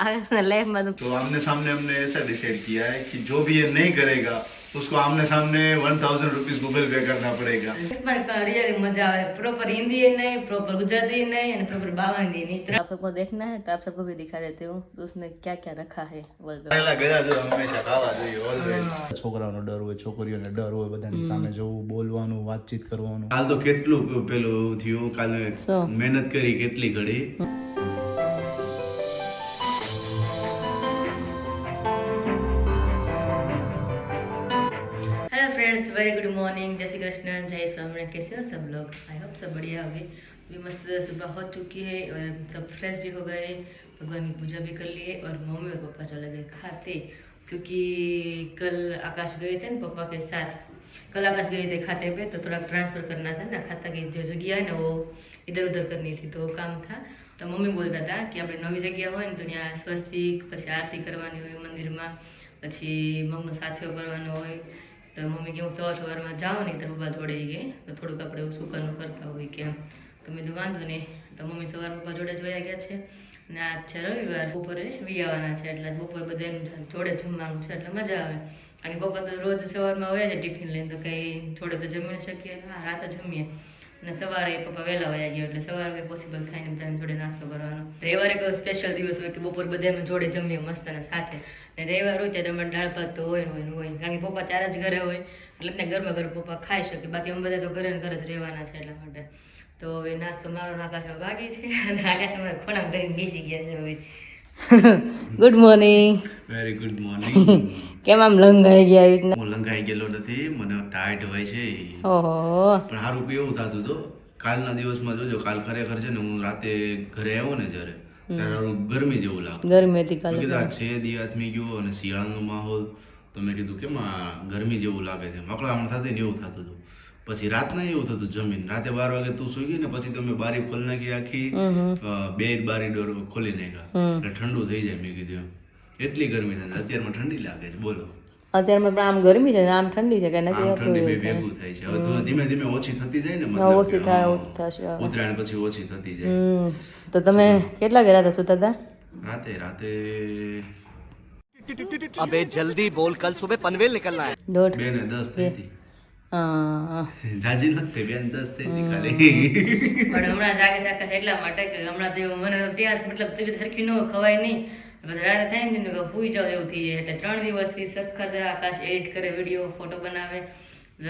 Life में तो आमने सामने हमने ऐसा डिसाइड किया है कि जो भी ये नहीं करेगा उसको आमने सामने 1000 रुपीज गूगल पे करना पड़ेगा। इसमें रियली मजा आवे। प्रॉपर हिंदी है नहीं, प्रॉपर गुजराती नहीं, और प्रॉपर बावंदी नहीं। आप सबको देखना है तो आप सबको भी दिखा देती हूँ तो उसमें क्या क्या रखा है। પહેલા ગયા જો હંમેશા ખાવા જોઈએ ઓલવેઝ। છોકરાઓનો ડર હોય, છોકરીઓને ડર હોય, બધાની સામે જવું, બોલવાનું, વાતચીત કરવાનું। કાલ તો કેટલું પેલું થયું, કાલે મહેનત કરી કેટલી ઘડી। वेरी गुड मॉर्निंग, जय श्री कृष्ण, जय स्वामी। कैसे हो सब लोग? आई होप सब बढ़िया होंगे। अभी मस्त सुबह हो चुकी है और सब फ्रेश भी हो गए, भगवान की पूजा भी कर लिए और मम्मी और पापा चले गए खाते, क्योंकि कल आकाश गए थे ना पापा के साथ। कल आकाश गए थे खाते पे, तो थोड़ा ट्रांसफ़र करना था ना, खाता की जो जगह है ना वो इधर उधर करनी थी, तो काम था। तो मम्मी बोलता था कि આપણે નવી જગ્યા હોય ને તો ત્યાં સ્વસ્તિક, પછી આરતી કરવાની હોય મંદિરમાં, પછી મગનો સાથિયો કરવાનો હોય। તો મમ્મી કે હું સવારમાં જાઉં નહીં તો પપ્પા જોડે ગઈ તો થોડુંક આપણે સુકાનું કરતા હોય કે એમ। તો મેં તો વાંધો નહીં, તો મમ્મી સવાર પપ્પા જોડે જ વયા ગયા છે અને આજ છે રવિવાર, બપોરે વી આવવાના છે એટલે બપોરે બધા જોડે જમવાનું છે એટલે મજા આવે। અને પપ્પા તો રોજ સવારમાં વયા જાય ટિફિન લઈને, તો કંઈ જોડે તો જમી ન શકીએ, હા રાતે જમીએ। અને સવારે પપ્પા વહેલા વયા ગયા એટલે સવારે કંઈ પોસિબલ થાય ને બધાને જોડે નાસ્તો કરવાનો। રવિવારે કોઈ સ્પેશિયલ દિવસ હોય કે બપોર બધા અમે જોડે જમીએ મસ્ત અને સાથે। ને રવિવાર હોય ત્યારે અમારે દાળ ભાત તો હોય ને હોય, કારણ કે પપ્પા ત્યારે જ ઘરે હોય એટલે ને ઘરમાં ઘર પપ્પા ખાઈ શકે, બાકી અમે બધા તો ઘરે ને ઘરે જ રહેવાના છે એટલા માટે। તો હવે નાસ્તો મારો આકાશમાં બાકી છે અને આકાશમાં ખોણામાં કરીને બેસી ગયા છે હવે। Good morning. Very good morning. કેમ આમ લંઘાઈ ગયા આવી રીતના? હું લંઘાઈ ગયેલો નથી, મને ટાઈટ હોય છે। ઓહો, પણ સારું કેવું થતું તો કાલના દિવસમાં જોજો, કાલ ખરેખર છે ને હું રાતે ઘરે આવ્યો ને જ્યારે ત્યારે ગરમી જેવું લાગતું, ગરમી હતી કાલે। કીધું આ 6 દી આથમી ગયો અને શિયાળાનો માહોલ, તો મેં કીધું કેમ આ ગરમી જેવું લાગે છે, મકળામણ થતી ને એવું થતું હતું। પછી રાતના એવું થતું જમીન, રાતે 12 વાગે તું સુઈ ગઈ ને પછી તમે બારી ખોલી નાખી આખી, બે બારી ડોર ખોલી નાખ્યા એટલે ઠંડુ થઈ જાય। મેં કીધું એટલી ગરમી થાય, અત્યારમાં ઠંડી લાગે છે બોલો। અત્યારમાં પણ આમ ગરમી છે ને આમ ઠંડી છે કે નથી? આમ ઠંડી બે ભેગું થાય છે। હવે તો ધીમે ધીમે ઓછી થતી જાય ને, ઓછી થાય, ઓછી થશે ઉત્તરાયણ પછી ઓછી થતી જાય। તો તમે કેટલા ગયા હતા સુતા હતા? રાતે अबे जल्दी बोल, कल सुबह पनवेल निकलना है। 2 ને 10 થઈ હતી। જાજી નથી, 2 ને 10 થઈ હતી ખાલી। પણ હમણાં જાગે જાગે એટલા માટે કે હમણાં તો મને ત્યાં મતલબ તબિયત હરખી ન ખવાય નહીં, રાતે થાય ને કે હુઈ જાવ એવું થઈ જાય। એટલે 3 દિવસથી સખત આકાશ એડિટ કરે, વિડીયો ફોટો બનાવે,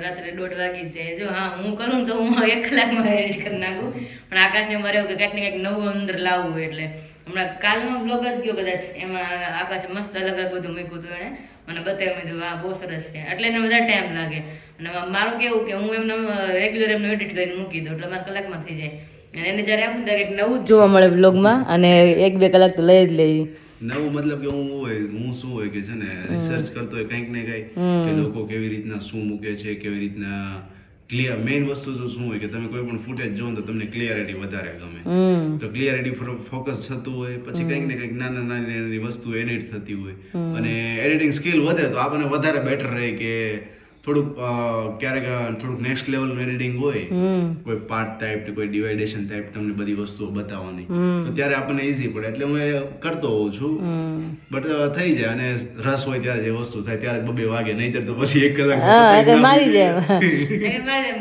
રાત્રે 1:30 વાગી જ જાય। જો હા હું કરું તો હું 1 કલાકમાં એડિટ કરી નાખું, પણ આકાશને મારે એવું કે કંઈક ને કંઈક નવું અંદર લાવવું હોય। એટલે હમણાં કાલનો બ્લોગ જ ગયો કદાચ, એમાં આકાશ મસ્ત અલગ અલગ બધું મૂક્યું હતું એણે, મને બતાવ્યું, મેં કીધું આ બહુ સરસ છે, એટલે એને વધારે ટાઈમ લાગે। અને મારું કેવું કે હું એમને રેગ્યુલર એમને એડિટ કરીને મૂકી દઉં એટલે મારે કલાકમાં થઈ જાય, અને એને જ્યારે આપું ત્યારે કંઈક નવું જ જોવા મળે બ્લોગમાં, અને 1-2 કલાક તો લઈ જ લઈ। નવું મતલબ કે હું શું હોય કે છે ને રિસર્ચ કરતો હોય કંઈક ને કંઈક, કે લોકો કેવી રીતના શું મૂકે છે, કેવી રીતના ક્લિયર, મેઇન વસ્તુ તો શું હોય કે તમે કોઈ પણ ફૂટેજ જોવો તો તમને ક્લિયરિટી વધારે ગમે, તો ક્લિયરિટી ફોકસ થતું હોય, પછી કંઈક ને કંઈક નાની વસ્તુ એડિટ થતી હોય અને એડિટિંગ સ્કિલ વધે તો આપણને વધારે બેટર રહે કે થોડુંક ક્યારેક થોડુંક નેક્સ્ટ લેવલનું એડિટિંગ હોય, કોઈ પાર્ટ ટાઈપ, કોઈ ડિવાઇડેશન ટાઈપ તમને બધી વસ્તુઓ બતાવવાની, તો ત્યારે આપણને ઈઝી પડે, એટલે હું એ કરતો હોઉં છું। બટ થઈ જાય અને રસ હોય ત્યારે જે વસ્તુ થાય ત્યારે 2 વાગે, નહીતર તો પછી 1 કલાક મારી જાય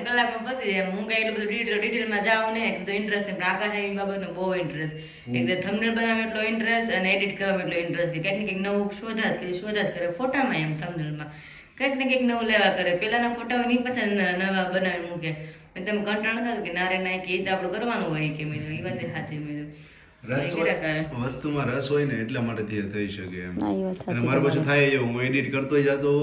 કલાકમાં પતી જાય। હું કઈ એટલું બધું ડિટેલમાં જાઉં ને તો ઇન્ટરેસ્ટ નહીં, પણ આકાશ એવી બાબતનો બહુ ઇન્ટરેસ્ટ, એક થંબનેલ બનાવવાનો એટલો ઇન્ટરેસ્ટ અને એડિટ કરવામાં એટલો ઇન્ટરેસ્ટ કે કંઈક ને કંઈક નવું શોધાત કરે ફોટામાં, એમ થંબનેલમાં કંઈક ને કંઈક નવું લેવા કરે। પેલાના ફોટા નહીં પાછા નવા બનાવી મૂકે, તમે કંટાળ ન થતું કે ના રે ના કે એ તો આપણું કરવાનું હોય કે મેં એ વાત સાચી, મેં વસ્તુમાં રસ હોય ને એટલા માટે થઈ શકે એમ। અને મારું પાછું થાય એવું, હું એડિટ કરતો જતો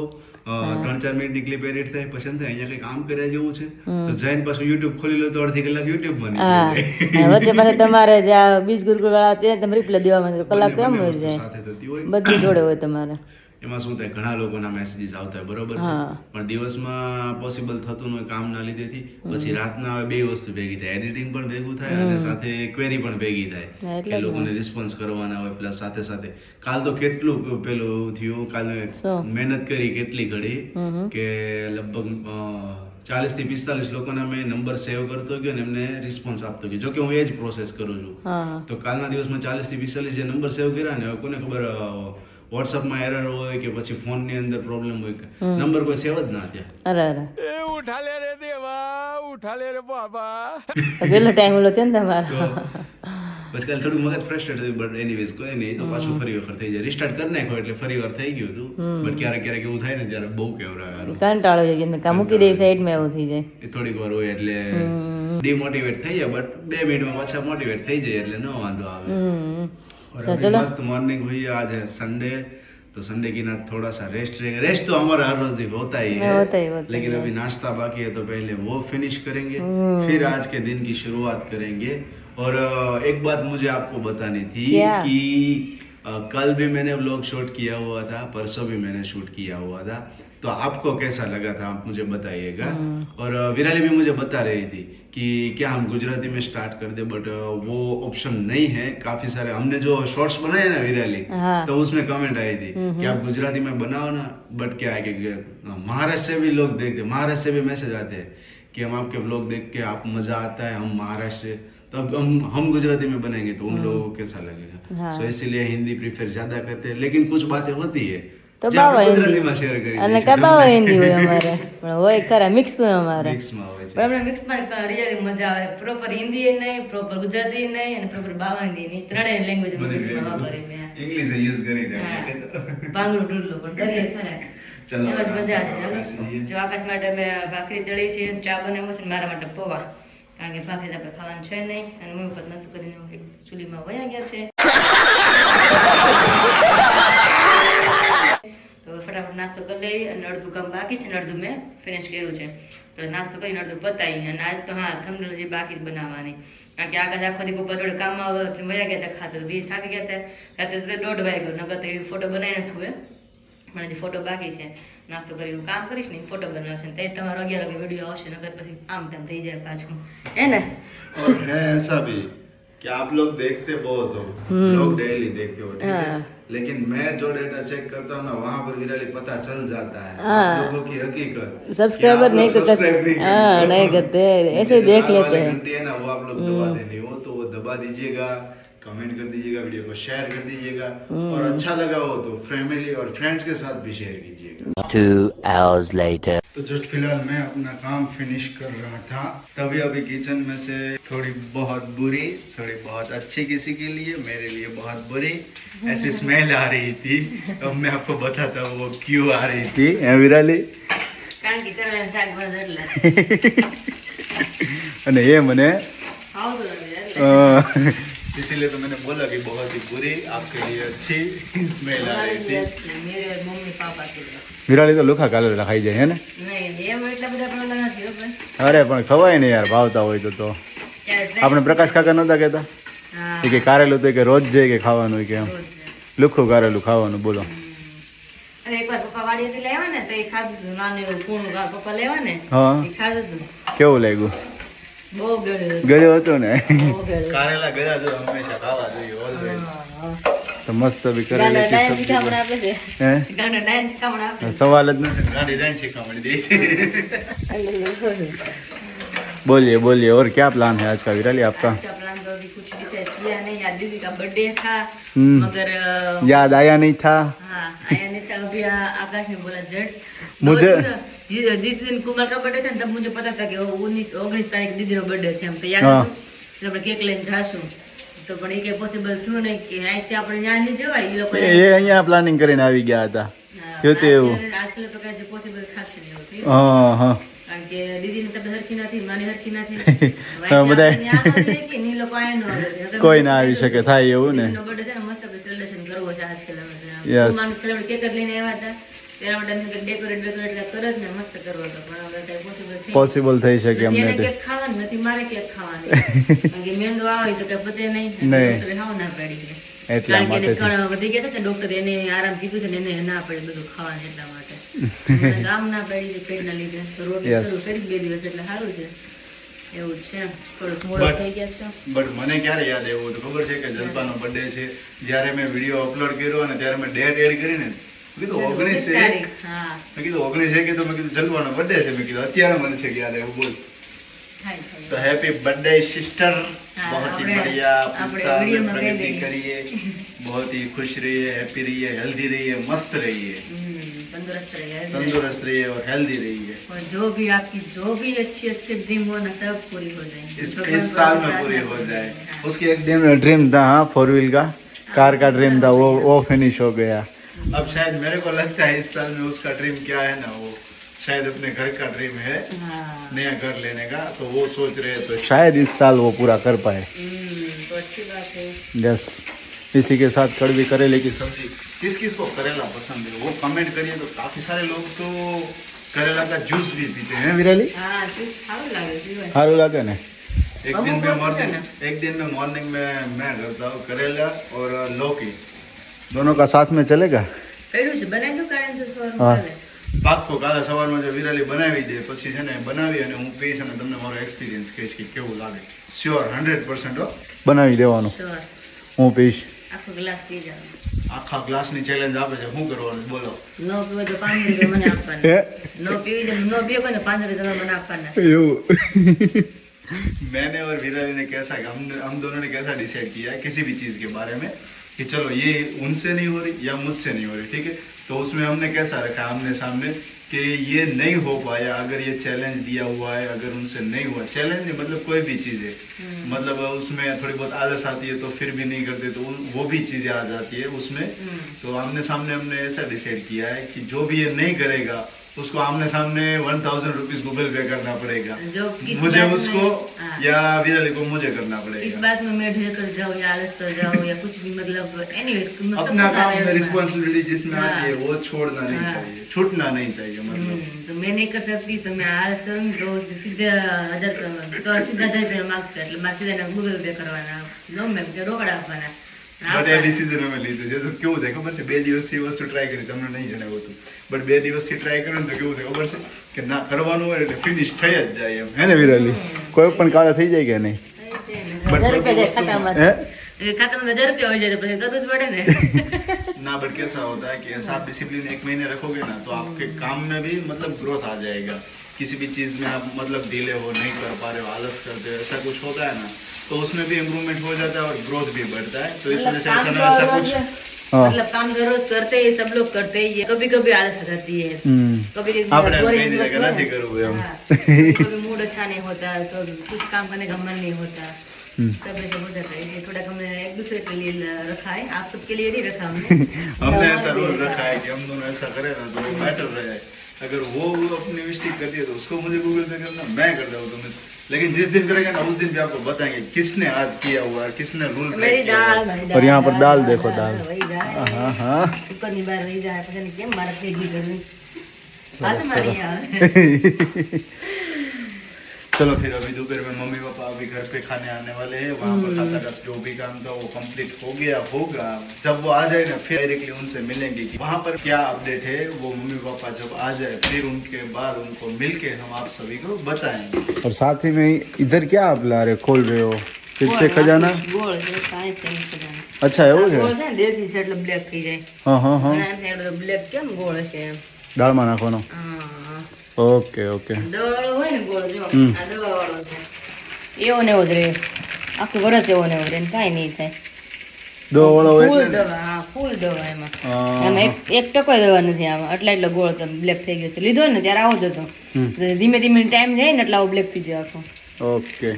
3-4 મિનિટની ક્લિપ એડિટ થાય, પછી એમ થાય અહીંયા કંઈ કામ કર્યા જેવું છે તો જઈને પાછું યુટ્યુબ ખોલી લો તો અડધી કલાક યુટ્યુબ બની જાય। વચ્ચે પાછા તમારે જ્યાં બીજ ગુરુકુળ વાળા ત્યાં તમે રિપ્લાય દેવા કલાક તો એમ હોય જાય, સાથે થતી હોય બધી જોડે હોય તમારે। એમાં શું થાય, ઘણા લોકોના મેસેજીસ આવતા હોય બરોબર છે, પણ દિવસમાં પોસિબલ થતું હોય કામના લીધેથી, પછી રાતના હવે 2 વસ્તુ ભેગી થાય, એડિટિંગ પણ ભેગું થાય અને સાથે ક્વેરી પણ ભેગી થાય કે લોકોને રિસ્પોન્સ કરવાના હોય, પ્લસ સાથે સાથે કાલ તો કેટલું પેલું થયું, કાલે મહેનત કરી કેટલી ઘડી કે લગભગ 40 થી 45 લોકોના મેં નંબર સેવ કરતો ગયો ને એમને રિસ્પોન્સ આપતો ગયો. જો કે હું એ જ પ્રોસેસ કરું છું. હા તો કાલના દિવસમાં 40 થી 45 જે નંબર સેવ કર્યા ને, હવે કોને ખબર વોટ્સઅપમાં એરર હોય કે પછી ફોનની અંદર પ્રોબ્લેમ હોય, નંબર કોઈ સેવ જ ના થયા. અરે અરે કેટલો ટાઈમ ઓલો છે ને તમારો. પછી કાલે થોડું મગજ ફ્રસ્ટ્રેટ થયું, બટ એનીવેઝ કોઈ નહીં, એ તો પાછું ફરી વખત થઈ જાય. રિસ્ટાર્ટ કરી નાખ્યો એટલે ફરી વાર થઈ ગયું હતું. બટ ક્યારેક ક્યારેક એવું થાય ને ત્યારે બહુ કેવરાવે. કંટાળો જાય કે મૂકી દે સાઈડમાં એવું થઈ જાય. એ થોડીક વાર હોય એટલે ડિમોટિવેટ થઈ જાય, બટ 2 મિનિટમાં પાછા મોટિવેટ થઈ જાય એટલે no વાંધો આવે. और अभी मस्त मॉर्निंग हुई है. आज है संडे, तो संडे की नाथ थोड़ा सा रेस्ट रहेगा. रेस्ट तो हमारा हर रोज होता ही है, लेकिन अभी नाश्ता बाकी है तो पहले वो फिनिश करेंगे, फिर आज के दिन की शुरुआत करेंगे. और एक बात मुझे आपको बतानी थी कि कल भी मैंने व्लॉग शूट किया हुआ था, परसों भी मैंने शूट किया हुआ था, तो आपको कैसा लगा था आप मुझे बताइएगा. और विराली भी मुझे बता रही थी कि क्या हम गुजराती में स्टार्ट कर दे, बट वो ऑप्शन नहीं है. काफी सारे हमने जो शॉर्ट्स बनाए ना विराली, तो उसमें कमेंट आई थी कि आप गुजराती में बनाओ ना, बट क्या है कि महाराष्ट्र से भी लोग देखते, महाराष्ट्र से भी मैसेज आते हैं कि हम आपके व्लॉग देख के आप मजा आता है, हम महाराष्ट्र, तो अब हम गुजराती में बनाएंगे तो उन लोगों को कैसा लगेगा. सो इसीलिए हिंदी प्रीफर ज्यादा करते हैं, लेकिन कुछ बातें होती है તો બાવા ગુજરાતીમાં શેર કરી અને કબાવા હિન્દી હોય અમારે, પણ હોય ખરા મિક્સ હોય અમારે. મિક્સમાં હોય છે. પણ આપણે મિક્સમાં રિયલી મજા આવે. પ્રોપર હિન્દી એ નહીં, પ્રોપર ગુજરાતી એ નહીં, અને પ્રોપર બાવા હિન્દી નહીં, ત્રણેય લેંગ્વેજ મિક્સમાં વાપરે મેં. ઇંગ્લિશ યુઝ કરીને ભાંગલું ઢૂંઢલું પણ કરીએ ખરા. ચલો એમ જ મજા છે. જો આકાશ માટે મેં ભાખરી તળી છે, ચા બનાવ્યો છે, મારા માટે પૌવા, કારણ કે ભાખરી આપણે ખાવાનું છે નહીં, અને મમ્મી પપ્પા નતું કરીને ચૂલીમાં વયા ગયા છે. તો ફટાફટ નાસ્તો કરી લઈ, અને અડધું કામ બાકી છે ને અડધું મેં ફિનિશ કર્યું છે. તો નાસ્તો કરીને અડધું પતાવી, અને આજ તો હા થંબનેલ જે બાકી જ બનાવવાની, કારણ કે આગળ આખો દી પપ્પા જોડે કામમાં વયા ગયા હતા, ખાતા બી થાકી ગયા હતા. રાત્રે 1:30 વાગ્યો, નકર તો એ ફોટો બનાવીને જ હોય, પણ હજી ફોટો બાકી છે. નાસ્તો કરીને કામ કરીશ ને ફોટો બનાવશે, તે તમારો 11 વાગે વિડીયો આવશે, નકર પછી આમ તેમ થઈ જાય પાછું, હે ને. और है ऐसा भी कि आप लोग देखते बहुत हो, लोग डेली देखते हो, ठीक है, लेकिन मैं जो डेटा चेक करता हूँ ना, वहाँ पर विराली पता चल जाता है आप लोगों की हकीकत. सब्सक्राइबर नहीं करते, हाँ नहीं करते, ऐसे ही देख लेते हैं. घंटी है ना, वो आप लोग दबा देनी हो तो वो दबा दीजिएगा, कमेंट कर दीजिएगा, वीडियो को शेयर कर दीजिएगा, और अच्छा लगा हो तो फैमिली और फ्रेंड्स के साथ भी शेयर कीजिएगा. 2 hours later. तो जस्ट फिलहाल मैं अपना काम फिनिश कर रहा था, तभी अभी किचन में से थोड़ी बहुत बुरी, थोड़ी बहुत अच्छी, किसी के लिए, मेरे लिए बहुत बुरी ऐसी स्मेल आ रही थी. अब मैं आपको बताता हूँ वो क्यों आ रही थी. विराली કારણ કે કરવાનું શાકભાજી એટલે અને એ મને આવતું નથી એટલે इसीलिए तो मैंने बोला कि बहुत ही बुरी, आपके लिए अच्छी स्मेल आ रही थी. मेरे मम्मी पापा के लिए વિરાલી તો લુખા કાલે ખાઈ જાય હે ને. નહીં એમ એટલા બધા પ્રોબ્લેમ નથી હો ભાઈ. અરે પણ ખવાય ને યાર, ભાવતા હોય તો ક્યારે આપણે પ્રકાશ કાકા નહોતા કહેતા હા કે કારેલું તો કે રોજ જાય કે ખાવાનું કે એમ રોજ છે. લુખું કારેલું ખાવાનું. બોલો. અને એકવાર પપ્પા વાડીએથી લાવ્યા ને તો એ ખાધું હતું, નાનું એવું કૂણું પપ્પા લેવા ને હા, એ ખાધું હતું. કેવું લાગ્યું? બહુ ગળ્યું ગળ્યું હતું ને. બહુ ગળ્યું. કારેલા ગળ્યા જો હંમેશા ખાવા જોઈએ, ઓલવેઝ. હા. તો મસ્ત બી ગાંડા કરેલી ડાયન સબ્જી શિખામણ આપે છે. હે, ગાંડા ડાયન શિખામણ આપે છે. સવાલ જ નથી, ગાડી ડાયન શીખવાડી દે છે. એટલે લખો છે. बोलिए बोलिए, और क्या प्लान है आज का विराली आपका? आज का प्लान तो अभी कुछ डिसाइड किया नहीं, यार दीदी का बर्थडे था मगर याद आया नहीं था. हाँ आया नहीं था. अभी आकाश ने बोला जेट्स मुझे जिस दिन कुमार का बर्थडे था तब मुझे पता था कि 19 तारीख दीदी નો बर्थडे છે, हम तैयार હતું તો આપણે કેક લઈને જાશું, તો પણ એ કે પોસિબલ થયું નહીં કે અહીંથી આપણે ત્યાં નહીં જવાય. એ લોકો એ અહીંયા પ્લાનિંગ કરીને આવી ગયા હતા. જોતે એવું આજકાલ તો કઈ પોસિબલ થશે નહીં એવું. હા હા, કારણ કે દીદીની તબિયત હરખી નથી, માની હરખી નથી, કોઈ ના આવી શકે, થાય એવું ને. બર્થડે છે ને મસ્ત સેલિબ્રેશન કરવો છે આજકાલ. Yes. કેક જ લઈને આવ્યા હતા, તેના માટે ડેકોરેટ કરે ને મસ્ત કરવો હતો, પણ હવે કઈ પોસિબલ પોસિબલ થઈ શકે એને અમને કેક ખાવાનું નથી, મારે કેક ખાવાની. કારણ કે મેંદો આવે તો કઈ પચે નહીં, ડોક્ટરે હાવ ના પાડી છે. એટલા કારણ કે એને માટે કણ વધી ગયા છે, ડોક્ટર એને આરામ કીધું છે ને એને ના પડે બધું ખાવાનું, એટલા માટે મને ગામ ના પાડી છે પેટના લીધે. તો રોટલી Yes. શરૂ કરી 2 દિવસ એટલે સારું છે. એવું જ છે, થોડુંક મોડું થઈ ગયા છે. બટ મને ક્યારે યાદ આવ્યું તો ખબર છે કે જલ્પાનો બર્થડે છે, જ્યારે મેં વિડીયો અપલોડ કર્યો અને ત્યારે મેં ડેટ એડ કરીને કીધું 19 છે તારીખ, હા મેં કીધું 19 છે કે તો મેં કીધું જલવાનો બર્થડે છે મેં કીધું અત્યારે મને છે કે યાદ આવ્યું બોલ થાય થાય. तो हैप्पी बर्थडे सिस्टर हाँ, बहुत ही આપણે- बढ़िया આપણે साल में વિડીયોમાં કહી प्रगति દઈએ. करिए बहुत ही खुश रहिए हैप्पी रहिए हेल्दी रहिए मस्त रहिए तंदुरुस्त रहिए तंदुरुस्त रहिए और हेल्दी रहिए और जो भी आपकी जो भी अच्छी अच्छी ड्रीम हो ना सब पूरी हो जाए इस साल में पूरी हो जाए हाँ। उसकी एक दिन ड्रीम था हाँ 4 व्हील का कार का ड्रीम था वो फिनिश हो गया अब शायद मेरे को लगता है इस साल में उसका ड्रीम क्या है ना वो शायद अपने घर का ड्रीम है हाँ नया घर लेने का तो वो सोच रहे हैं तो शायद इस साल वो पूरा कर पाए तो अच्छी बात है यस इसी के साथ कड़वी करेले की सब्जी किस किस को करेला पसंद है वो कमेंट करिए तो काफी सारे लोग तो करेला का जूस भी पीते हैं विराली हाँ तो साરું લાગે છે सारू लगे ना एक अमुक दिन में वस्तु है मॉर्निंग में मैं करता हूँ करेला और लौकी दोनों का साथ में चलेगा કર્યું છે બનાવી દો કારણ કે સવારમાં હા. ચાલે. પાક્કો કાલે સવારમાં જો વિરાલી બનાવી દે પછી છે ને બનાવી અને હું પીશ અને તમને મારો એક્સપિરિયન્સ કહીશ કે કેવું લાગે શ્યોર 100% બનાવી દેવાનું Sure. હું પીશ આખો ગ્લાસ પી જાવ આખા ગ્લાસની ચેલેન્જ આપે છે શું કરવાનું બોલો નો પીવો તો 5 રૂપિયા મને આપવાના નો પીવો ને 5 રૂપિયા મને આપવાના मैंने और विराली ने कैसा हम दोनों ने कैसा डिसाइड किया है किसी भी चीज के बारे में कि चलो ये उनसे नहीं हो रही या मुझसे नहीं हो रही ठीक है तो उसमें हमने कैसा रखा आमने सामने कि ये नहीं हो पाया अगर ये चैलेंज दिया हुआ है अगर उनसे नहीं हुआ चैलेंज नहीं मतलब कोई भी चीज़ है मतलब उसमें थोड़ी बहुत आलस आती है तो फिर भी नहीं करते तो वो भी चीज़ें आ जाती है उसमें तो आमने सामने हमने ऐसा डिसाइड किया है कि जो भी ये नहीं करेगा उसको आमने सामने 1000 रुपीज गूगल पे करना पड़ेगा जो किस मुझे बात में- उसको हाँ। या विराली को मुझे करना इस पड़ेगा बात में मैं ढेर कर जाऊँ या आलस कर जाऊँ या कुछ भी मतलब एनीवे अपना काम में रिस्पॉन्सिबिलिटी जिसमें हाँ। आती है वो छोड़ना नहीं हाँ। चाहिए छूटना नहीं चाहिए मतलब तो मैं नहीं कर सकती तो मैं आलस करूँ तो सीधे 1000 તો સીધા 1000 રૂપિયા માગશે એટલે મારે સીધા એને ગૂગલ પે કરવાના નો મેં કે રોકડા આપવાના બટ એ ડિસિઝન અમે લીધું છે તો કેવું થાય ખબર છે 2 દિવસથી વસ્તુ ટ્રાય કરી તમને નહીં જણાવ્યું હતું બટ 2 દિવસથી ટ્રાય કર્યું ને તો કેવું થાય ખબર છે કે ના કરવાનું હોય એટલે ફિનિશ થઈ જ જાય એમ હે ને વિરાલી કોઈ પણ કાળા થઈ જાય કે નહીં 1000 રૂપિયા જાય ખાતામાં હે ખાતામાં 1000 રૂપિયા હોય જાય તો પછી કરવું જ પડે ને ना बट कैसा होता है कि ऐसा आप डिसिप्लिन 1 महीने रखोगे ना तो आपके काम में भी मतलब ग्रोथ आ जाएगा किसी भी चीज में आप मतलब ढीले हो नहीं कर पा रहे हो आलस करते हो ऐसा कुछ होता है ना तो उसमें भी इम्प्रूवमेंट हो जाता है और ग्रोथ भी बढ़ता है तो इस वजह से ऐसा ना ऐसा कुछ मतलब काम तो रोज करते ही सब लोग करते ही है कभी कभी आलस आ जाती है कभी આપણે boring કઈ दिवस રીતે हुआ નથી ना, કરવું એમ हाँ, कभी मूड अच्छा नहीं होता तो कुछ काम करने का मन नहीं होता तब ऐसा हो जाता है इसलिए थोड़ा हमने एक दूसरे के लिए रखा है आप सबके लिए नहीं रखा हमने हमने ऐसा रूल रखा है कि हम दोनों ऐसा करें ना तो बेटर रहे अगर वो अपनी मिस्टेक करती है तो उसको मुझे गूगल पे करना मैं कर दूँ तुम्हें लेकिन जिस दिन करेगा ना उस दिन भी आपको बताएंगे किसने आज किया हुआ है किसने रूल मेरी दाल और यहाँ पर दाल देखो दाल वही दाल हाँ हाँ कुकर ની બહાર રહી જાય પછી કેમ મારે ભેગી કરવી સરસ, હાથમાં સરસ. નહીં આવે चलो फिर अभी दोपहर में मम्मी पापा अभी घर पे खाने आने वाले हैं वहाँ पर खाता का जो भी काम था वो कंप्लीट हो गया होगा जब वो आ जाए ना फिर डायरेक्टली उनसे मिलेंगे कि वहाँ पर क्या अपडेट है वो मम्मी पापा जब आ जाए फिर उनके बाद उनको मिलके हम आप सभी को बताएंगे और साथ ही में इधर क्या आप ला रहे खोल रहे हो फिर से खजाना ગોળ છે સાઈઝ છે ખજાના अच्छा એવું છે ગોળ છે ને દેખી છે એટલે બ્લેક થઈ જાય હા હા હા ઘણા એમ થાય બ્લેક કેમ ગોળ છે એમ દાળમાં નાખવાનો હા ઓકે ઓકે દવાળો હોય ને ગોળ જો આ દવાવાળો છે એવો ને એવો જ રહે આખું વરસ એવો ને એવો રહે ને કાંઈ નહીં થાય દવા વાળો હોય ફૂલ એટલે ને? દવા હા ફૂલ દવા એમાં હા, એમાં એક ટકો દવા નથી આમાં એટલે ગોળ બ્લેક થઈ ગયો છે લીધો ને ત્યારે આવો જ હતો ધીમે ધીમે ટાઈમ જાય ને એટલે આવો બ્લેક થઈ જાય આખો ओके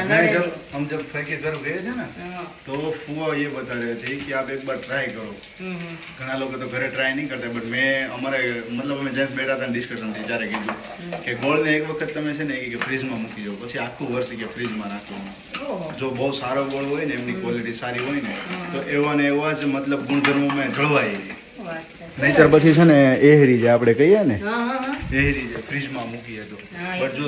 मैं जब हम जब भाई के घर गए थे ना तो फुआ ये बता रहे थे कि आप एक बार ट्राई करो ઘણા લોકો તો ઘરે ટ્રાય નહીં કરતા બટ મેં અમારે મતલબ અમે જેન્ટ્સ બેઠા હતા ડિસ્કશન થઈ ત્યારે કીધું કે ગોળને એક વખત તમે છે ને કે ફ્રીજમાં મૂકી દો પછી આખું વર્ષ કે ફ્રીજમાં રાખવાનું જો બહુ સારો ગોળ હોય ને એમની ક્વોલિટી સારી હોય ને તો એવા ને એવા જ મતલબ ગુણધર્મોમાં જળવાઈ રહે નહીતર પછી છે ને એહરી જાય આપણે કહીએ ને હા હા હા એહરી જાય ફ્રીજમાં મૂકીએ તો હા, બટ જો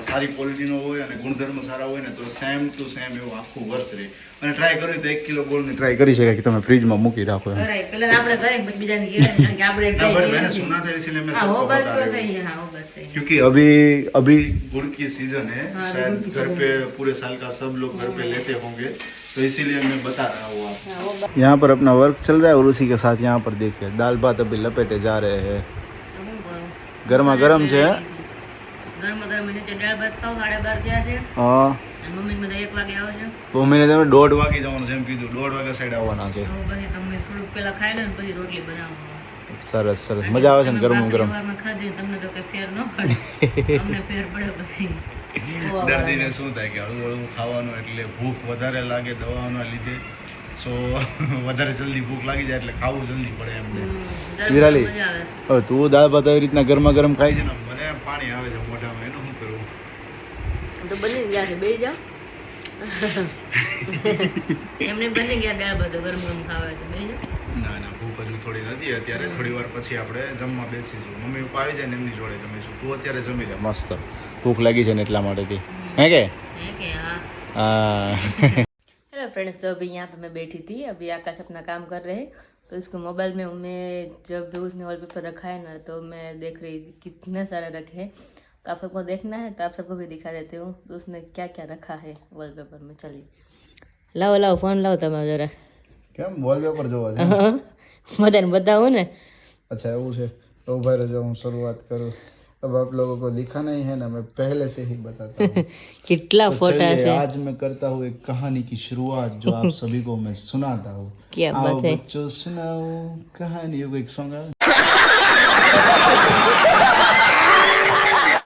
સારી ક્વોલિટીનો હોય અને ગુણધર્મ સારા હોય ને તો સેમ ટુ સેમ એવું આખું વર્ષ રહે અને ટ્રાય કર્યું તો 1 કિલો ગોળની ટ્રાય કરી શકાય કે તમે ફ્રીજમાં મૂકી રાખો એમ કરાય પેલા આપણે કરાય પછી બીજાને કહેવાય કારણ કે આપણે ना try बट કરીએ मैंने નથી. सुना था इसलिए मैं हाँ, वो सबको बात बता तो रही सही हूँ है हाँ वो बात सही है क्योंकि अभी अभी गुड़ की सीजन है हाँ, शायद गुड़ की घर season पे पूरे साल का सब लोग घर पे लेते होंगे तो इसीलिए मैं बता रहा हूँ आप। हाँ, वो यहाँ पर अपना वर्क चल रहा है और उसी के साथ यहाँ पर देखिए दाल भात अभी लपेटे जा रहे हैं। तो હું કરું ગરમા ગરમ છે ગરમા ગરમ નીચે દાળ ભાત ખાવ 12:30 થયા છે હા અને મમ્મી બધા 1 વાગે આવે છે તો મમ્મીને તમે 1:30 વાગે જવાનું છે એમ કીધું 1:30 વાગ્યા સાઈડ આવવાના છે તો પછી તમે થોડુંક પહેલા ખાઈ લો ને પછી રોટલી બનાવો સરસ સરસ મજા આવે છે ને ગરમ ગરમ સવારમાં ખાધી તમને તો કઈ ફેર ન પડે અમને ફેર પડે પછી દર્દીને શું થાય કે હળવું હળવું ખાવાનું એટલે ભૂખ વધારે લાગે દવાઓના લીધે સો વધારે જલ્દી ભૂખ લાગી જાય એટલે ખાવું જલ્દી પડે એમને વિરાલી મજા આવે હવે તું દાળ ભાત આવી રીતના ગરમા ગરમ ખાઈ છે ને મને પાણી આવે છે મોઢામાં એનું શું કરવું તો બની ગયા છે બેસી જાઓ એમને બની ગયા દાળ ભાત ગરમ ગરમ ખાવા હોય તો બેસી જાઓ ના ના ભૂખ હજુ થોડી નથી અત્યારે થોડી વાર પછી આપણે જમવા બેસીશું મમ્મી પપ્પા આવી જાય ને એમની જોડે જમીશું તું અત્યારે જમી લે મસ્ત ભૂખ લાગી છે ને એટલા માટેથી હે કે है कि हाँ હા हेलो फ्रेंड्स, तो अभी यहाँ पे मैं बैठी थी, अभी आकाश अपना काम कर रहे हैं, तो इसको मोबाइल में मैं जब भी उसने वॉलपेपर रखा है ना तो मैं देख रही थी कितने सारे रखे हैं, तो आप सबको देखना है तो आप सबको भी दिखा देती हूँ तो उसने क्या क्या रखा है वॉलपेपर में। चलिए लाओ लाओ फोन लाओ તમે જરા કેમ વોલપેપર જોવા છે બધાને બતાવો ને। अच्छा वो है तो भाई रहो हम शुरुआत करूँ अब आप लोगों को दिखाना ही है ना मैं पहले से ही बताता हूँ કેટલા तो ફોટા चलिए, છે आज मैं करता हूँ एक कहानी की शुरुआत जो आप सभी को मैं सुनाता हूँ क्या आओ बात है। बच्चों सुनाओ कहानियों को एक सॉन्ग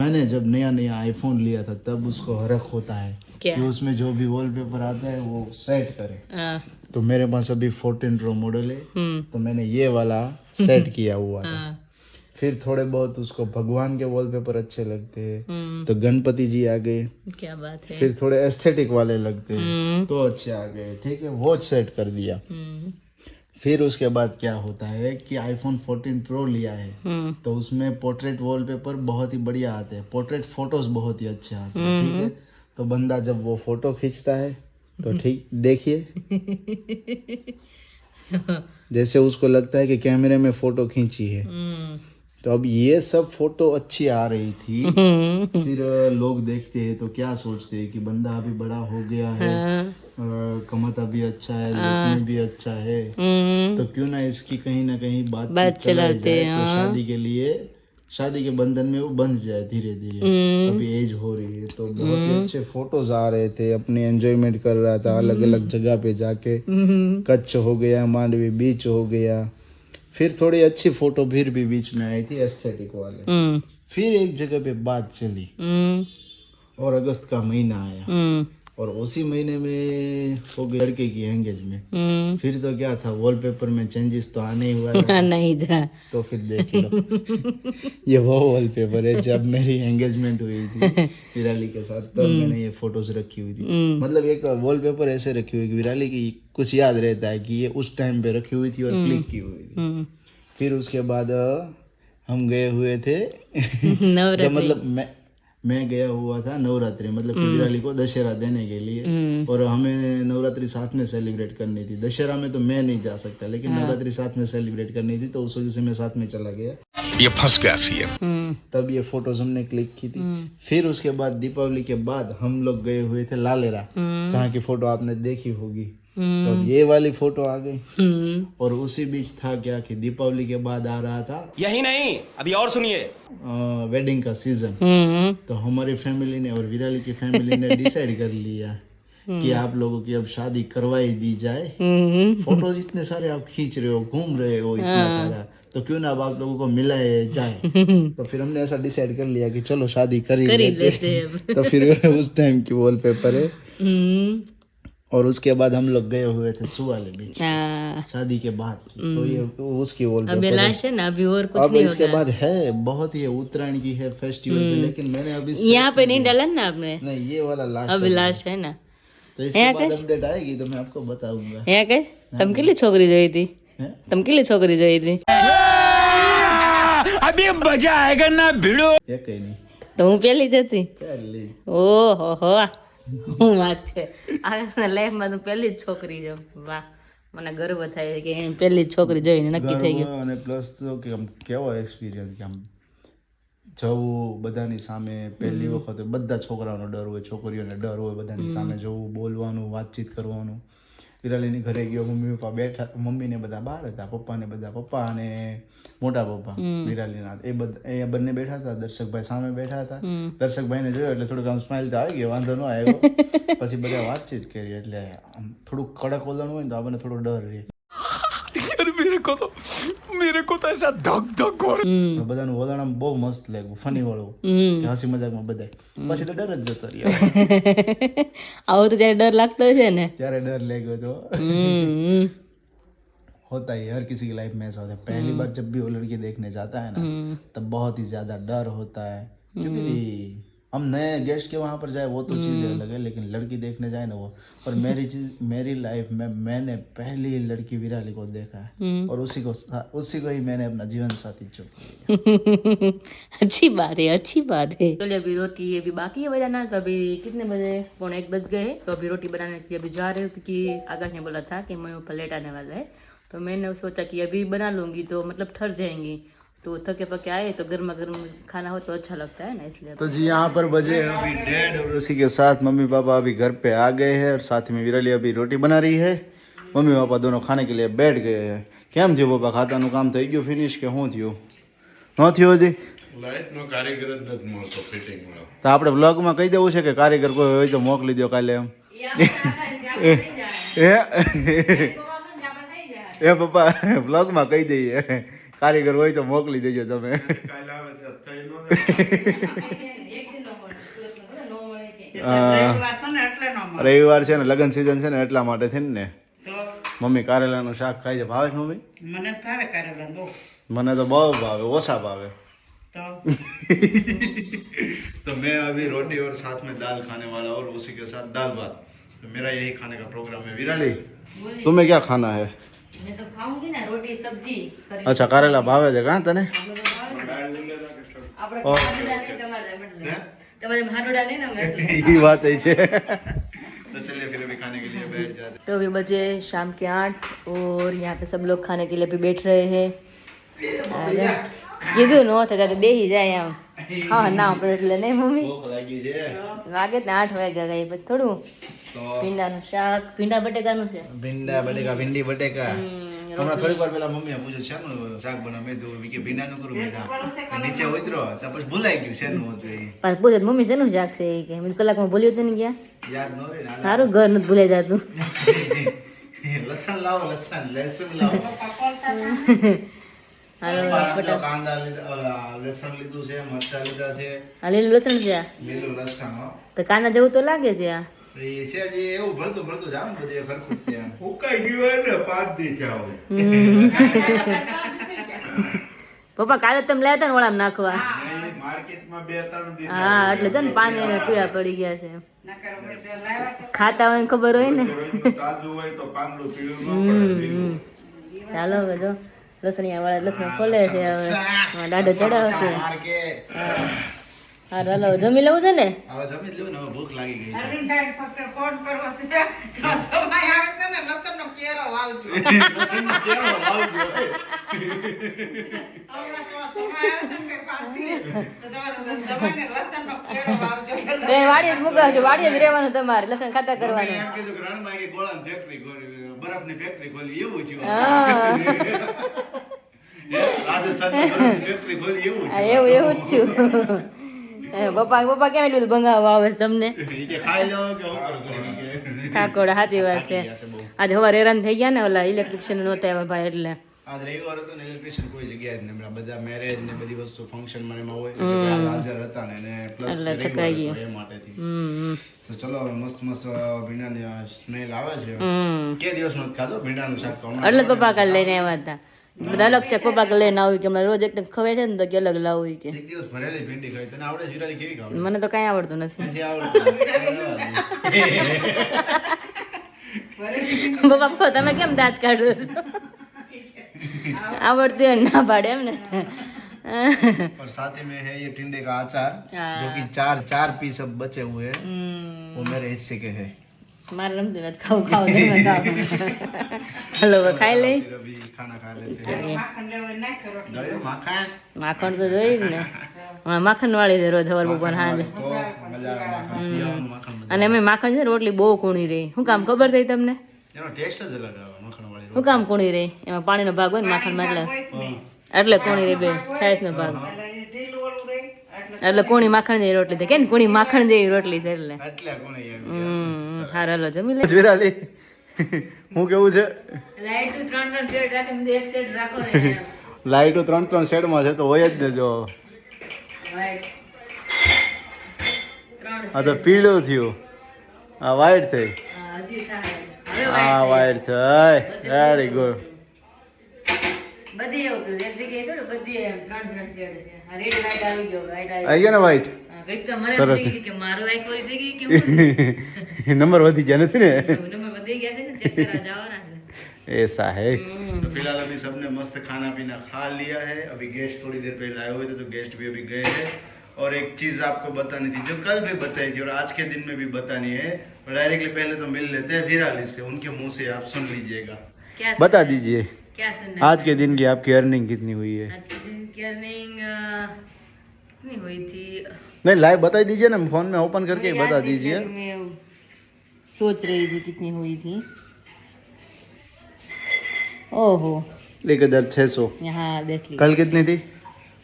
मैंने जब नया नया आईफोन लिया था तब उसको हरख होता है क्या? कि उसमें जो भी वॉलपेपर आता है वो सेट करे। हाँ, तो मेरे पास अभी 14 प्रो मॉडल है हम्म, तो मैंने ये वाला सेट किया हुआ था। हाँ, फिर थोड़े बहुत उसको भगवान के वॉलपेपर अच्छे लगते हैं हम्म, तो गणपति जी आ गए। क्या बात है। फिर थोड़े एस्थेटिक वाले लगते हैं हम्म, तो अच्छे आ गए, ठीक है वो सेट कर दिया। हम्म, फिर उसके बाद क्या होता है कि आईफोन 14 प्रो लिया है हम्म, तो उसमें पोर्ट्रेट वॉलपेपर बहुत ही बढ़िया आते हैं, पोर्ट्रेट फोटोज बहुत ही अच्छे आते हैं, ठीक है। तो बंदा जब वो फोटो खींचता है तो ठीक देखिए जैसे उसको लगता है कि कैमरे में फोटो खींची है। हम्म, तो अब ये सब फोटो अच्छी आ रही थी हम्म, फिर लोग देखते हैं तो क्या सोचते हैं कि बंदा अभी बड़ा हो गया है, कमाता भी अच्छा है, लुक में भी अच्छा है, हम्म, तो क्यों ना इसकी कहीं ना कहीं बात बात चलाई चलाते जाए हैं, तो हाँ। शादी के लिए शादी के बंधन में वो बंध जाए धीरे धीरे। हम्म, अभी एज हो रही है तो बहुत ही अच्छे फोटोज आ रहे थे, अपनी एंजॉयमेंट कर रहा था अलग अलग जगह पे जाके, हम्म, कच्छ हो गया, मांडवी बीच हो गया। फिर थोड़ी अच्छी फोटो फिर भी बीच में आई थी एस्थेटिक वाले। हम्म, फिर एक जगह पे बात चली हम्म, और अगस्त का महीना आया हम्म, और उसी महीने में हो गई लड़के की एंगेजमेंट। हम्म, फिर तो क्या था वॉलपेपर में चेंजेस तो आने ही वाला था। नहीं था। तो फिर देख लो ये वो वॉलपेपर है जब मेरी एंगेजमेंट हुई थी विराली के साथ तब मैंने ये फोटोज रखी हुई थी। मतलब एक वॉलपेपर ऐसे रखी हुई कि विराली की कुछ याद रहता है कि ये उस टाइम पे रखी हुई थी और क्लिक की हुई थी। हम्म, फिर उसके बाद हम गए हुए थे नवरात्रि। जब मतलब मैं गया हुआ था नवरात्रि मतलब कि विराली को दशहरा देने के लिए और हमें नवरात्रि साथ में सेलिब्रेट करनी थी। दशहरा में तो मैं नहीं जा सकता लेकिन नवरात्रि साथ में सेलिब्रेट करनी थी तो उस वजह से मैं साथ में चला गया। ये फंस गया सीएम। हम्म, तब ये फोटोज हमने क्लिक की थी। फिर उसके बाद दीपावली के बाद हम लोग गए हुए थे लालेरा जहाँ की फोटो आपने देखी होगी। तो अब ये वाली फोटो आ गई हम्म, और उसी बीच था क्या कि दीपावली के बाद आ रहा था यही नहीं, अभी और सुनिए। वेडिंग का सीजन। हम्म, तो हमारी फैमिली ने और विराली की फैमिली ने डिसाइड कर लिया कि आप लोगों की अब शादी करवाई दी जाए। हम्म, फोटोज इतने सारे आप खींच रहे हो, घूम रहे हो इतना सारा, तो क्यों ना अब आप लोगों को मिलाए जाए। तो फिर हमने ऐसा डिसाइड कर लिया कि चलो शादी कर ही लेते हैं। अब। तो फिर उस टाइम की वॉलपेपर है हम्म, और उसके बाद हम लोग गए हुए थे सुवाले बीच हाँ, शादी के बाद की। तो ये उसकी अभी वॉलपेपर है। लास्ट है ना, अभी और कुछ अब नहीं इसके होगा। बाद है बहुत ही है, उत्तरायण की है फेस्टिवल पे, लेकिन मैंने अभी यहाँ पे नहीं डाला ना आपने, नहीं ये वाला लास्ट अभी लास्ट है ना। तो इसके बाद अपडेट आएगी तो मैं आपको बताऊंगा। यहाँ कहे तम કેટલી છોકરી જોઈ હતી, हैं? તમ કેટલી છોકરી જોઈ હતી? अभी मजा आएगा ना भिड़ो। ये कहीं नहीं તો હું પેલી જ હતી। कर ली। ઓહો હો, હું વાત છે આકાશના લાઈફમાં તો પહેલી જ છોકરી જો, વાહ મને ગર્વ થાય છે કે એને પહેલી જ છોકરી જોઈને નક્કી થઈ ગયું। અને પ્લસ તો કે આમ કેવો એક્સપિરિયન્સ કે આમ જવું બધાની સામે પહેલી વખત બધા છોકરાઓનો ડર હોય, છોકરીઓને ડર હોય બધાની સામે જવું, બોલવાનું, વાતચીત કરવાનું. વિરાલીની ઘરે ગયો, મમ્મી પપ્પા બેઠા, મમ્મી ને બધા બહાર હતા, પપ્પા અને મોટા પપ્પા વિરાલીના એ બંને બેઠા હતા. દર્શકભાઈ સામે બેઠા હતા. દર્શકભાઈને જોયો એટલે થોડુંક આમ સ્માઇલ તો આવી ગયો, વાંધો ન આવ્યો. પછી બધા વાતચીત કરી એટલે આમ થોડુંક કડક વલણ હોય ને તો આપણને થોડો ડર રહે. બધાનું વલણ આમ બહુ મસ્ત લાગ્યું, ફની વાળું, હસી મજાકમાં બધાય. પછી તો ડર જ જતો રહ્યો. આવો તો ત્યારે ડર લાગતો છે ને, ત્યારે डर लगेगा तो होता ही हर किसी की लाइफ में ऐसा होता है. पहली बार जब भी वो लड़की देखने जाता है ना तब बहुत ही ज्यादा डर होता है, क्योंकि हम नए गेस्ट के वहां पर जाए वो तो चीज़ अलग है, लेकिन लड़की देखने जाए ना वो. और मेरी लाइफ में मैंने पहली लड़की विराली को देखा है और उसी को ही मैंने अपना जीवन साथी चुना. अच्छी बात है, अच्छी बात है. चलिए अभी रोटी अभी बाकी है बजाना, तो अभी कितने बजे, 1:45 बज गए. तो अभी रोटी बनाने के लिए अभी जा रहे हो, क्योंकि आकाश ने बोला था कि मैं ऊपर लेट आने वाला है. तो मैंने सोचा कि अभी बना लूंगी तो मतलब ठर जाएंगी, तो थके पके आए तो गर्मा गर्म खाना हो तो अच्छा लगता है ना, इसलिए. तो जी यहाँ पर बजे अभी 1:30 और उसी के साथ मम्मी पापा अभी घर पे आ गए हैं और साथ में विराली अभी रोटी बना रही है. मम्मी पापा दोनों खाने के लिए बैठ गए हैं. કેમ થયું પપ્પા, ખાતાનું કામ થઈ ગયું ફિનિશ કે શું થયું? ન થયું હજી? લાઇટનો કારીગર જ નથી મળતો ફિટિંગમાં. તો આપણે વ્લોગમાં કહી દેવું છે કે કારીગર કોઈ હોય તો મોકલી દો કાલે એમ. એ પપ્પા વ્લોગમાં કહી દઈએ, કારીગર હોય તો મોકલી દેજો તમે. રવિવાર છે ને, લગ્ન સીઝન છે ને એટલા માટે થઈને ને. મમ્મી કારેલાનું શાક ખાઈ છે, ભાવે છે મમ્મી? મને ભાવે કારેલા બહુ. મને તો બહુ ભાવે, ઓછા ભાવે. તો तो मैं अभी रोटी और साथ में दाल खाने वाला और उसी के साथ दाल भात. तो मेरा यही खाने का प्रोग्राम है. विराली तुम्हें क्या खाना है? मैं तो खाऊंगी ना रोटी सब्जी. अच्छा कारेला भावे છે કાં તને? આપણે તમારે ભાડુડા નહીં ને એ વાત છે. तो चलिए फिर अभी खाने के लिए बैठ जाते. तो अभी बजे शाम के 8 और यहाँ पे सब लोग खाने के लिए भी बैठ रहे हैं. કીધું ન થતા તો બેસી જાય આમ. હા ના આપણે એટલે નહીં મમ્મી, ભૂખ લાગી છે. વાગે ને 8 વાગ્યા ગઈ. પછી થોડું ભીંડાનું શાક, ભીંડા બટેકાનું છે. ભીંડા બટેકા, ભીંડી બટેકા. હમણાં થોડીક વાર પેલા મમ્મીએ પૂછ્યું છે નું શાક બનાવ, મેં કીધું કે ભીંડાનું કરું બેટા. નીચે ઉતરો તો પછી ભૂલાઈ ગયું છે નું હતું એ. પાછું પૂછે મમ્મી શેનું શાક છે એ કે મેં કલાકમાં ભૂલ્યું હતું ને ગયા. યાદ ન રહે ને. સારું ઘર નથી ભૂલાઈ જતું. લસણ લાવો, લસણ લાવો. હાલો કાંદા લીધા, ઓલા લસણ લીધું છે, મરચાં લીધા છે, આ લીલું લસણ છે આ. લીલું લસણ. હો તો કાંદા જેવું તો લાગે છે આ. એ છે જે એવું ભરતું જાવ ને બધું ખરખું ત્યાં ઉકાઈ ગયું હોય ને 5 દી જાવ. પપ્પા કાલે તમે લાયા હતા ને વળામ નાખવા. માર્કેટમાં 2-3 દી. હા એટલે તો ને પાણી ને પીળા પડી ગયા છે. નકર અમે તો લાવ્યા તો ખાતા હોય ને ખબર હોય ને. તાજું હોય તો પાંદડું પીળું ન પડે. ચાલો હવે જો લસણિયા વાળા લસણ ખોલે છે હવે. દાડો ચડાવશે. હા ચાલો જમી લેવું છે ને. હવે જમી જ લેવું ને, હવે ભૂખ લાગી ગઈ છે. અરવિંદભાઈ ફક્ત ફોન કરવો છે તો તમારે આવે છે ને લસણનો કેરો વાવજો. લસણનો કેરો લાવજો. હમણાં તો તમારે આવે છે ને પાછી તો તમારે જમાઈને લસણનો કેરો વાવજો. તો એ વાડીએ જ મુકાવજો, વાડીએ જ રહેવાનું તમારે, લસણ ખાતા મેં કરવાનું. એમ કીધું કે રણમાં એક ગોળાની ફેક્ટરી ખોલી, બરફની ફેક્ટરી ખોલી, એવું થયું. હા રાજસ્થાનમાં બરફની ફેક્ટરી ખોલી, એવું હા, થયું. એવું જ છું. પપ્પા કેમ એટલું બધું ભંગાવા આવે છે તમને? ઈ કે ખાઈ જાઓ કે હું કરું ઘડી કે. ઠાકોર સાચી વાત છે. આજે સવારે હેરાન થઈ ગયા ને ઓલા ઇલેક્ટ્રિશિયન નહોતા આવ્યા ભાઈ એટલે. આજ રવિવાર હતો ને, ઇલેક્ટ્રિશિયન કોઈ જગ્યાએ જ નહીં. હમણાં બધા મેરેજ ને બધી વસ્તુ ફંક્શન માં એમાં હોય એટલે હાજર હતા ને, અને પ્લસ એટલે રવિવાર થકાઈ હતો એ માટેથી. તો ચલો મસ્ત ભીંડાની સ્મેલ આવે છે. કે દિવસ નથી ખાધો ભીંડાનું શાક તો હમણાં. એટલે જ પપ્પા કાલે લઈને આવ્યા હતા. બધા અલગ છે, પપ્પા કાલે લઈને આવ્યું કે હમણાં રોજ એક ખવાય છે ને તો કે અલગ લાવું કે. એક દિવસ ભરેલી ભીંડી ખાઈ. તને આવડે છે વિરાલી? કેવી ખાવ? મને તો કઈ આવડતું નથી. નથી આવડતું. પપ્પા કહો તમે કેમ દાંત કાઢો છો? આવડતું હોય ના પાડે એમ ને. और साथ ही में है ये टिंडे का अचार हाँ। जो कि चार पीस अब बचे हुए हैं, वो मेरे हिस्से के हैं. મારે રમતું નથી, ખાવ નહીં ખાવ. હલો હવે ખાઈ લઈ. फिर अभी खाना खा लेते हैं. માખણ લેવા નાખ રોટલી. दही माखन. માખણ તો જોઈ જ ને. માખણ વાળી છે રોજ સવાર બપોર હાંજે. તો મજા આવે માખણ શિયાળાનું માખણ મજા અને અમે માખણ છે ને રોટલી બહુ કૂણી રહી. શું કામ ખબર થઈ તમને? આવે. એનો ટેસ્ટ જ અલગ આવે માખણ વાળી શું કામ કૂણી રહી? એમાં પાણીનો ભાગ હોય ને માખણમાં એટલે કૂણી રહી બે છાશનો ભાગ. એટલે કૂણી માખણ જેવી રોટલી થાય કે ને કૂણી માખણ જેવી રોટલી છે એટલે. એટલે કોણે એમ હાર હાલો જમી લે. વિરાલી હું કેવું છે લાઈટ 3 શેડ રાખીને એક શેડ રાખો ને. લાઈટો 3 શેડમાં છે તો હોય જ ને જો White. આ તો પીળું થયું આ વ્હાઈટ થઈ હજી થાય. હવે આ white વ્હાઈટ થઈ વેરી ગુડ બધી એવું કર્યું. એક જગ્યાએ તો ને બધી એમ 3 શેડ છે. આ રેડ લાઈટ આવી ગયો white આવી આવી ગયા ને વ્હાઈટ હા, કંઈક તો મને સરસ. થઈ ગયું કે મારું આંખ ઓલી થઈ ગઈ કે નંબર વધી ગયા નથી ને નંબર વધી ગયા છે ને ચેક કરવા જવાના છે. ऐसा है तो फिलहाल अभी सबने मस्त खाना पीना खा लिया है. अभी गेस्ट थोड़ी देर पहले आए हुए थे तो गेस्ट भी अभी गए हैं. और एक चीज आपको बतानी थी जो कल भी बताई थी और आज के दिन में भी बतानी है. तो डायरेक्टली पहले तो मिल लेते हैं विराली से. उनके मुंह से आप सुन लीजिएगा. क्या बता दीजिए क्या सुनना आज के दिन की आपकी अर्निंग कितनी हुई है आज के दिन की अर्निंग कितनी हुई थी नहीं लाइव बता दीजिए ना फोन में ओपन करके मुझे बता याद नहीं, दीजिए मैं सोच रही थी कितनी हुई थी. ओहो 1600 यहाँ देख लीजिए कल कितनी थी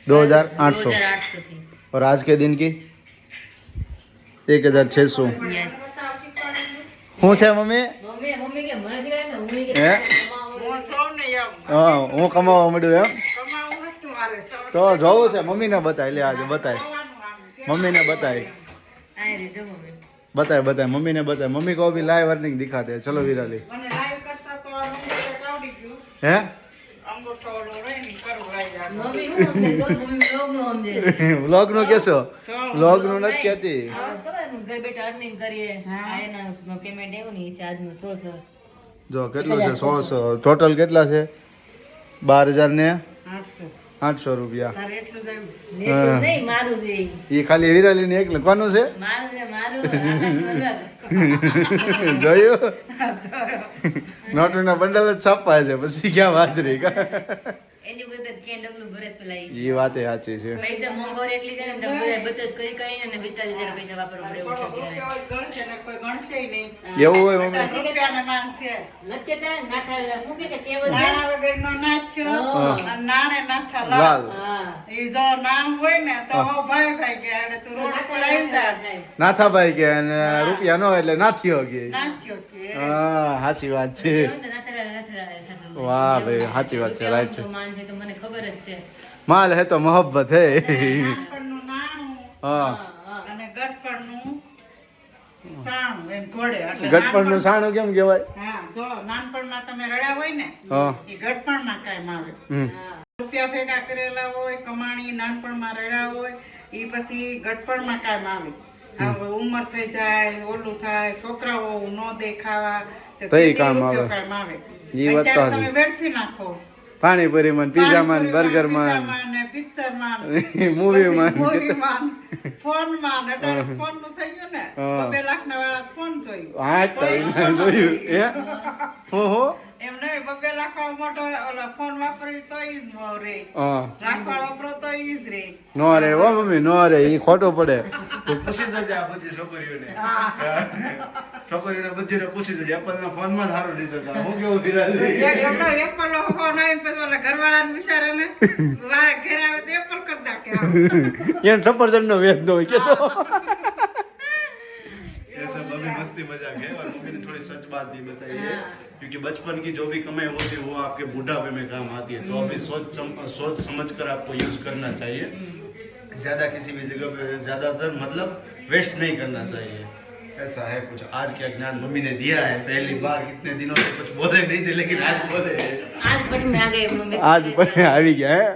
2800 2800 थी. और आज के दिन की 1600 यस શું છે મમ્મી મમ્મી મમ્મી કે મને દીકરા ને મમ્મી કે હે હું સૌને એમ હા હું કમાવા માંડ્યું એમ કમાવું હતું મારે તો જોવું છે મમ્મીને બતાય લે આજે બતાય કમાવાનું આમ. મમ્મીને બતાય આય રે જો મમ્મી બતાય મમ્મીને બતાય મમ્મી को भी लाइव अर्निंग दिखाते हैं चलो विराली મને લાઈવ કરતા તો આ નંબર આવડી ગયું હે અંગૂઠો ઓલો રહે ને ઈ કરું લાઈવ આ. મમ્મી હું સમજે તો મમ્મી લોગ નું સમજે છે. વ્લોગ નું કેશો વ્લોગ નું નથી કહેતી હવે ખબર ને, ઘર બેઠા અર્નિંગ કરીએ આ એના પેમેન્ટ એવું નહીં છે આજનું 1600 જો કેટલું છે 1600 ટોટલ કેટલા છે 12000 ને 800 રૂપિયા તારે એટલું જ આવ્યું. એટલું જ નહીં મારું છે ઈ. એ ખાલી વિરાલી ને એક લખવાનું છે મારું છે મારું અલગ. જોયું નોટોના બંડલ જ છાપવા છે પછી ક્યાં વાત રહી કા એની કોઈ તો કે ડબલું ભરે જ પેલા ઈ. એ વાતે સાચી છે પૈસા મોંઘવારી એટલી છે ને તો બધા બચત કરી કરીને ને વિચાર પૈસા વાપરવા પડે એવું છે રૂપિયા અત્યારે. હોય ગણશે ને કોઈ ગણશેય નહીં. એવું હોય મમ્મી રૂપિયાને માન છે. લચકેતા નાઠા હું કે કેવલ છે નાણાં વગરનો નાચ્યો હા. અને નાણે નાથા લાલ લાલ. હા ઈ જો નાણ હોય ને તો હવ ભાઈ ભાઈ કે આડે તું રોડ ઉપર આવી જા. નાથાભાઈ કે અને રૂપિયા નો એટલે નાથીઓ કે નાચ્યો કે હા સાચી વાત છે વાહ ભાઈ સાચી વાત છે રાઈટ છે માન છે તો મને ખબર જ છે. માલ હે તો મોહબ્બત હે નાનપણનું નાણું હા અને ગટપણનું સાણું એમ ઘોડે. એટલે ગટપણ નું સાણું કેમ કહેવાય હા જો નાનપણમાં તમે રડ્યા હોય ને હા એ ગટપણમાં કાયમ આવે. હમ રૂપિયા ભેગા કરેલા હોય કમાણી નાનપણમાં રડ્યા હોય એ પછી ગટપણમાં કાયમ આવે. હવે ઉંમર થઈ જાય ઓલું થાય છોકરાઓ નો દેખાવા તો ઈ કામ આવે. કામ આવે. ઈ વાત તો અત્યારે હાચી. તમે વેડફી નાખો પાણીપુરી માં પીઝા માં બર્ગર માં પિક્ચર માં મૂવી માં મૂવી માં ફોન માં અત્યારે ફોન નું થઈ ગયું ને હા. 2 લાખ ના વાળા ફોન જોયું હા તારી જોયું હે હો એમ નહીં 2 લાખ વાળો મોટો ઓલો ફોન વાપરી તો ઈ જ નો રે હા લાખ વાળો વાપરો તો ઈ જ રે. નો રે હો મમ્મી નો રે ઈ ખોટું પડે પૂછી જજે આ બધી છોકરીઓને છોકરીઓને બધીને પૂછી જજે એપલ ના ફોન માં સારું રિઝલ્ટ આવે. હું કેવું વિરાલી એમનો એપલ નો ફોન આવી પછી ઓલા ઘરવાળા ને બિચારા ને ઘરે આવે તો એપલ કરી નાખે. એને સફરજન નો વેચ દો કે તો ये सब अभी मस्ती मजाक है और मम्मी ने थोड़ी सच बात भी बताई है क्योंकि बचपन की जो भी कमाई होती है वो आपके बुढ़ापे में काम आती है तो अभी सोच समझ कर आपको यूज करना चाहिए. ज्यादा किसी भी जगह पे ज्यादातर मतलब वेस्ट नहीं करना चाहिए. ऐसा है कुछ आज का ज्ञान मम्मी ने दिया है. पहली बार कितने दिनों से कुछ बोले नहीं थे लेकिन आज बोले हैं. आज पट में आ गए मम्मी. આજ પણ આવી ગયા હે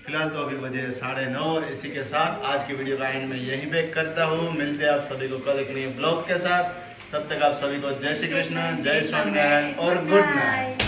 फिलहाल तो अभी बजे 9:30 और इसी के साथ आज की वीडियो का एंड में यहीं पे करता हूँ. मिलते हैं आप सभी को कल एक नए ब्लॉग के साथ. तब तक आप सभी को जय श्री कृष्ण, जय स्वामीनारायण और गुड नाइट.